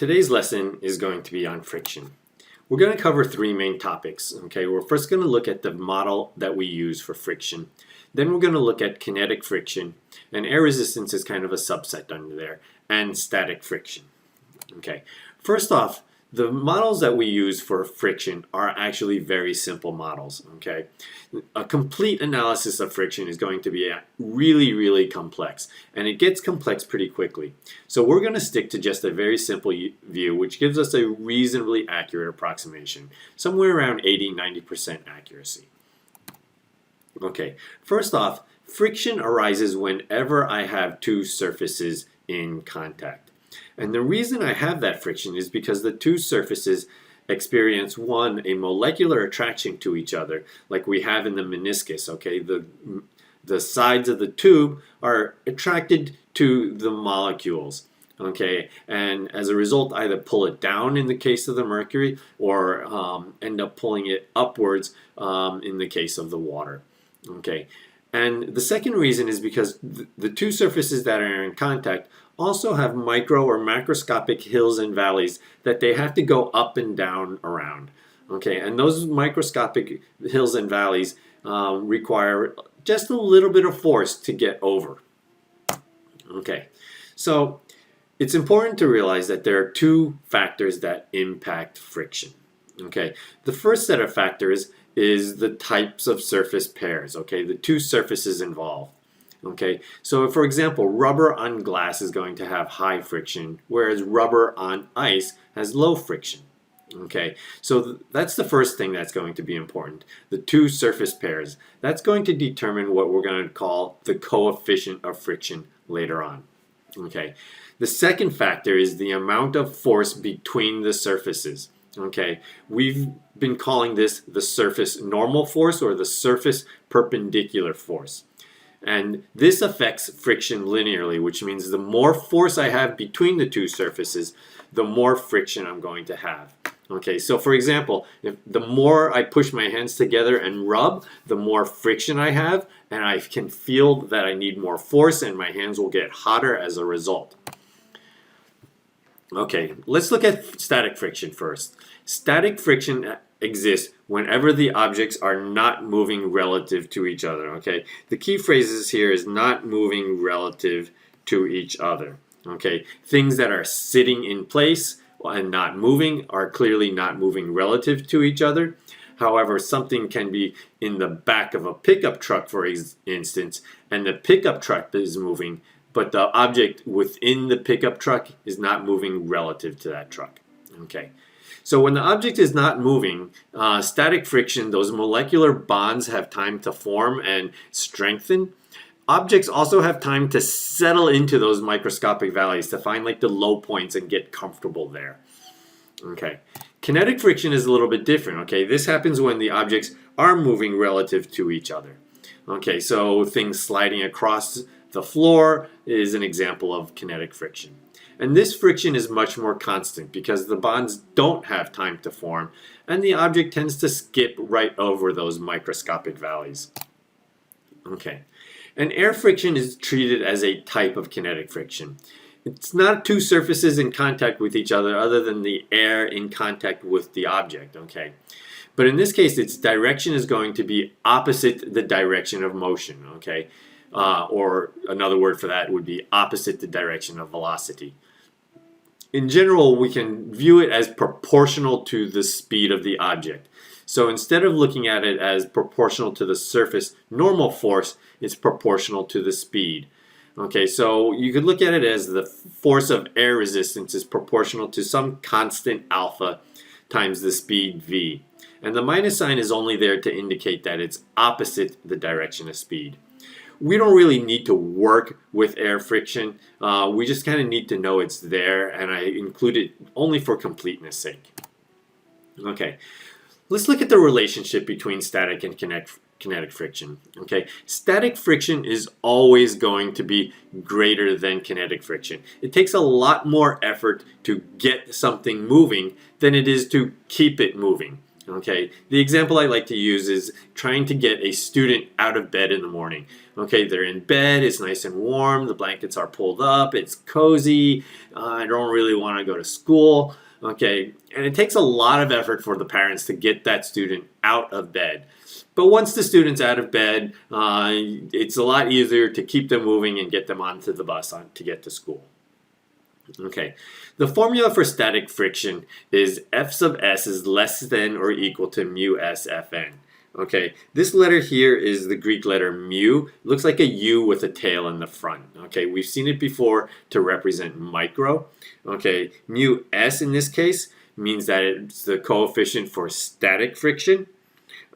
Today's lesson is going to be on friction. We're going to cover three main topics. Okay, we're first going to look at the model that we use for friction. Then we're going to look at kinetic friction, and air resistance is kind of a subset under there, and static friction. Okay, first off, the models that we use for friction are actually very simple models. Okay, a complete analysis of friction is going to be really complex, and it gets complex pretty quickly. So we're going to stick to just a very simple view, which gives us a reasonably accurate approximation, somewhere around 80–90% accuracy. Okay, first off, friction arises whenever I have two surfaces in contact. And the reason I have that friction is because the two surfaces experience a molecular attraction to each other, like we have in the meniscus. Okay, the sides of the tube are attracted to the molecules. Okay, and as a result, either pull it down in the case of the mercury, or end up pulling it upwards in the case of the water. Okay, and the second reason is because the two surfaces that are in contact also have micro or macroscopic hills and valleys that they have to go up and down around. Okay, and those microscopic hills and valleys require just a little bit of force to get over. Okay, so it's important to realize that there are two factors that impact friction. Okay, the first set of factors is the types of surface pairs. Okay, the two surfaces involved. Okay, so for example, rubber on glass is going to have high friction, whereas rubber on ice has low friction. Okay, so that's the first thing that's going to be important. The two surface pairs. That's going to determine what we're going to call the coefficient of friction later on. Okay, the second factor is the amount of force between the surfaces. Okay, we've been calling this the surface normal force or the surface perpendicular force. And this affects friction linearly, which means the more force I have between the two surfaces, the more friction I'm going to have. Okay, so for example, if the more I push my hands together and rub, the more friction I have, and I can feel that I need more force, and my hands will get hotter as a result. Okay, let's look at static friction first. Static friction exists whenever the objects are not moving relative to each other. Okay, the key phrases here is not moving relative to each other. Okay, things that are sitting in place and not moving are clearly not moving relative to each other. However, something can be in the back of a pickup truck, for instance, and the pickup truck is moving, but the object within the pickup truck is not moving relative to that truck. Okay, so when the object is not moving, static friction, those molecular bonds have time to form and strengthen. Objects also have time to settle into those microscopic valleys to find like the low points and get comfortable there. Okay, kinetic friction is a little bit different. Okay, this happens when the objects are moving relative to each other. Okay, so things sliding across the floor is an example of kinetic friction. And this friction is much more constant because the bonds don't have time to form, and the object tends to skip right over those microscopic valleys. Okay, and air friction is treated as a type of kinetic friction. It's not two surfaces in contact with each other than the air in contact with the object. Okay, but in this case, its direction is going to be opposite the direction of motion. Okay, or another word for that would be opposite the direction of velocity. In general, we can view it as proportional to the speed of the object. So instead of looking at it as proportional to the surface normal force, it's proportional to the speed. Okay, so you could look at it as the force of air resistance is proportional to some constant alpha times the speed v. And the minus sign is only there to indicate that it's opposite the direction of speed. We don't really need to work with air friction. We just kind of need to know it's there, and I include it only for completeness sake. Okay, let's look at the relationship between static and kinetic friction. Okay, static friction is always going to be greater than kinetic friction. It takes a lot more effort to get something moving than it is to keep it moving. Okay, the example I like to use is trying to get a student out of bed in the morning. Okay, they're in bed, it's nice and warm, the blankets are pulled up, it's cozy, I don't really want to go to school. Okay, and it takes a lot of effort for the parents to get that student out of bed. But once the student's out of bed, it's a lot easier to keep them moving and get them onto the bus to get to school. Okay, the formula for static friction is F sub s is less than or equal to mu s Fn. Okay, this letter here is the Greek letter mu. It looks like a U with a tail in the front. Okay, we've seen it before to represent micro. Okay, mu s in this case means that it's the coefficient for static friction.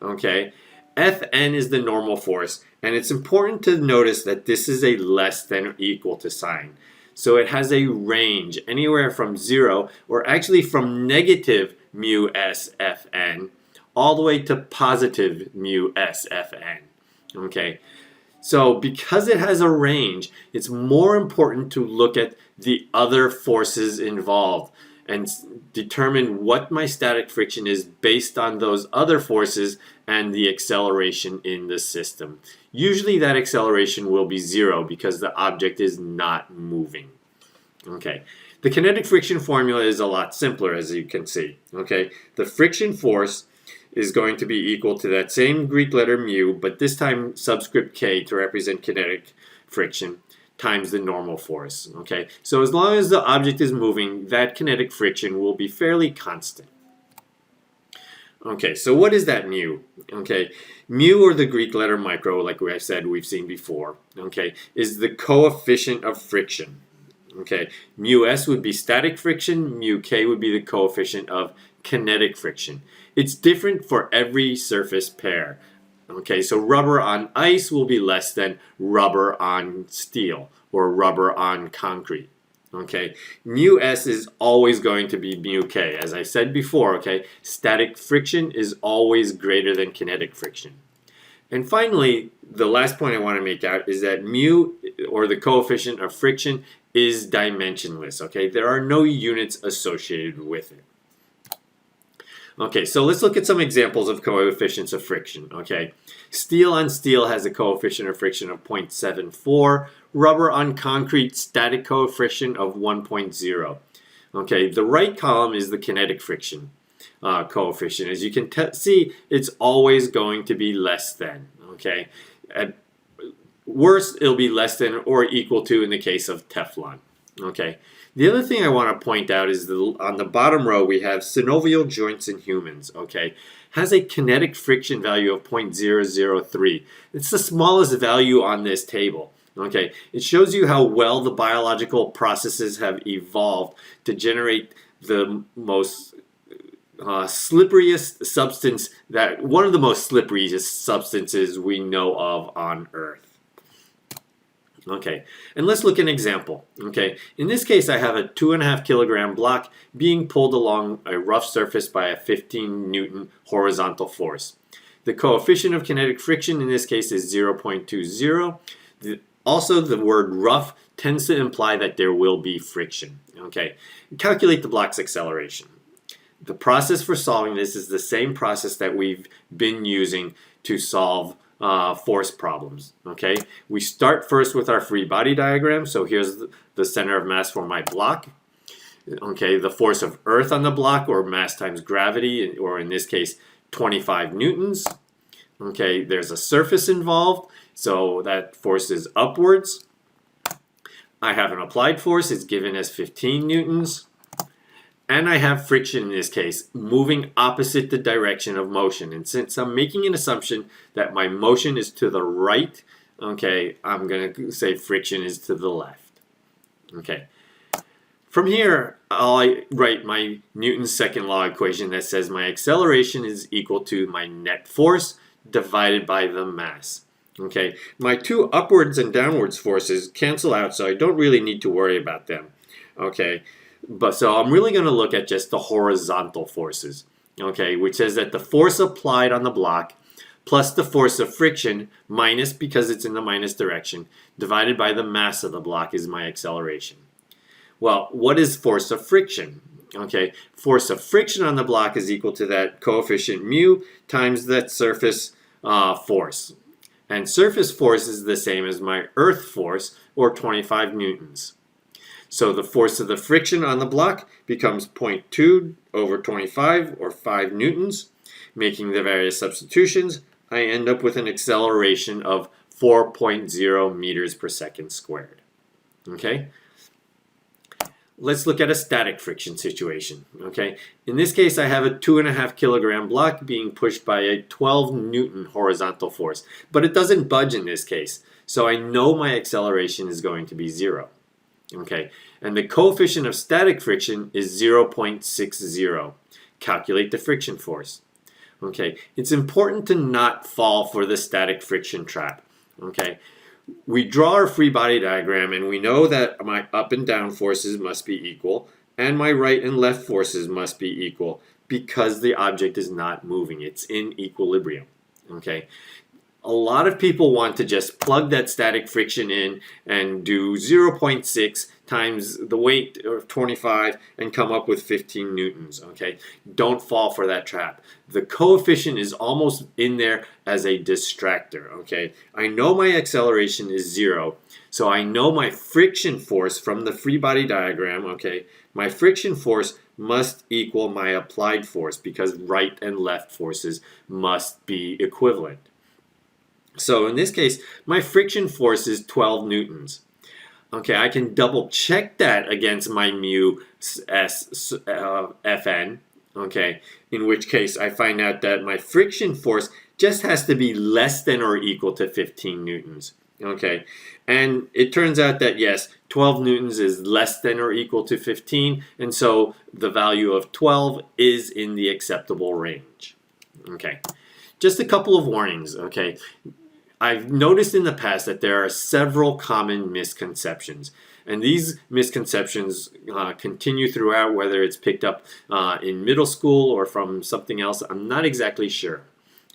Okay, Fn is the normal force, and it's important to notice that this is a less than or equal to sign. So it has a range anywhere from 0, or actually from negative mu s Fn, all the way to positive mu s Fn. Okay, so because it has a range, it's more important to look at the other forces involved and determine what my static friction is based on those other forces and the acceleration in the system. Usually that acceleration will be 0 because the object is not moving. Okay, the kinetic friction formula is a lot simpler, as you can see. Okay, the friction force is going to be equal to that same Greek letter mu, but this time subscript k to represent kinetic friction, times the normal force. Okay, so as long as the object is moving, that kinetic friction will be fairly constant. Okay, so what is that mu? Okay, mu, or the Greek letter micro, like I said we've seen before, okay, is the coefficient of friction. Okay, mu s would be static friction, mu k would be the coefficient of kinetic friction. It's different for every surface pair. Okay, so rubber on ice will be less than rubber on steel or rubber on concrete. Okay, mu s is always going to be mu k. As I said before, okay, static friction is always greater than kinetic friction. And finally, the last point I want to make out is that mu, or the coefficient of friction, is dimensionless. Okay, there are no units associated with it. Okay, so let's look at some examples of coefficients of friction. Okay, steel on steel has a coefficient of friction of 0.74. Rubber on concrete, static coefficient of 1.0. Okay, the right column is the kinetic friction coefficient. As you can see, it's always going to be less than. Okay, at worst, it'll be less than or equal to in the case of Teflon. Okay. The other thing I want to point out is on the bottom row we have synovial joints in humans. Okay, has a kinetic friction value of 0.003. It's the smallest value on this table. Okay, it shows you how well the biological processes have evolved to generate the most slipperiest substance, one of the most slipperiest substances we know of on Earth. Okay, and let's look at an example. Okay, in this case I have a 2.5 kilogram block being pulled along a rough surface by a 15 Newton horizontal force. The coefficient of kinetic friction in this case is 0.20. Also, the word rough tends to imply that there will be friction. Okay, calculate the block's acceleration. The process for solving this is the same process that we've been using to solve force problems. Okay, we start first with our free body diagram. So here's the center of mass for my block. Okay, the force of Earth on the block, or mass times gravity, or in this case 25 newtons. Okay, there's a surface involved, so that force is upwards. I have an applied force, it's given as 15 newtons. And I have friction in this case, moving opposite the direction of motion. And since I'm making an assumption that my motion is to the right, okay, I'm going to say friction is to the left. Okay. From here, I'll write my Newton's second law equation that says my acceleration is equal to my net force divided by the mass. Okay. My two upwards and downwards forces cancel out, so I don't really need to worry about them. Okay. But so I'm really going to look at just the horizontal forces, okay, which says that the force applied on the block plus the force of friction minus, because it's in the minus direction, divided by the mass of the block is my acceleration. Well, what is force of friction? Okay, force of friction on the block is equal to that coefficient mu times that surface force. And surface force is the same as my earth force, or 25 newtons. So the force of the friction on the block becomes 0.2 over 25, or 5 newtons. Making the various substitutions, I end up with an acceleration of 4.0 meters per second squared. Okay? Let's look at a static friction situation. Okay, in this case, I have a 2.5 kilogram block being pushed by a 12 Newton horizontal force, but it doesn't budge in this case, so I know my acceleration is going to be 0. Okay, and the coefficient of static friction is 0.60. Calculate the friction force. Okay, it's important to not fall for the static friction trap. Okay. We draw our free body diagram and we know that my up and down forces must be equal and my right and left forces must be equal because the object is not moving. It's in equilibrium. Okay. A lot of people want to just plug that static friction in and do 0.6 times the weight of 25 and come up with 15 newtons. Okay, don't fall for that trap. The coefficient is almost in there as a distractor. Okay, I know my acceleration is 0, so I know my friction force from the free body diagram. Okay, my friction force must equal my applied force because right and left forces must be equivalent. So in this case, my friction force is 12 newtons. Okay, I can double check that against my mu s Fn. Okay, in which case I find out that my friction force just has to be less than or equal to 15 newtons. Okay, and it turns out that yes, 12 newtons is less than or equal to 15, and so the value of 12 is in the acceptable range. Okay, just a couple of warnings. Okay. I've noticed in the past that there are several common misconceptions, and these misconceptions continue throughout, whether it's picked up in middle school or from something else. I'm not exactly sure.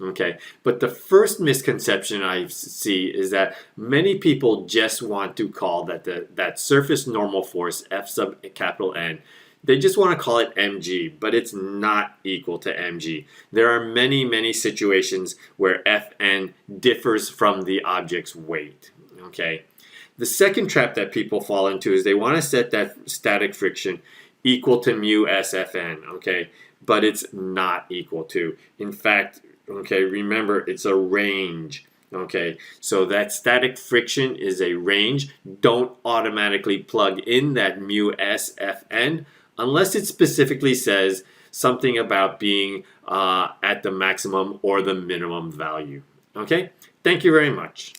Okay, but the first misconception I see is that many people just want to call that surface normal force, F sub capital N, they just want to call it mg, but it's not equal to mg. There are many, many situations where Fn differs from the object's weight. Okay. The second trap that people fall into is they want to set that static friction equal to mu Sfn. Okay, but it's not equal to. In fact, okay, remember it's a range. Okay, so that static friction is a range. Don't automatically plug in that mu Sfn unless it specifically says something about being at the maximum or the minimum value. Okay, thank you very much.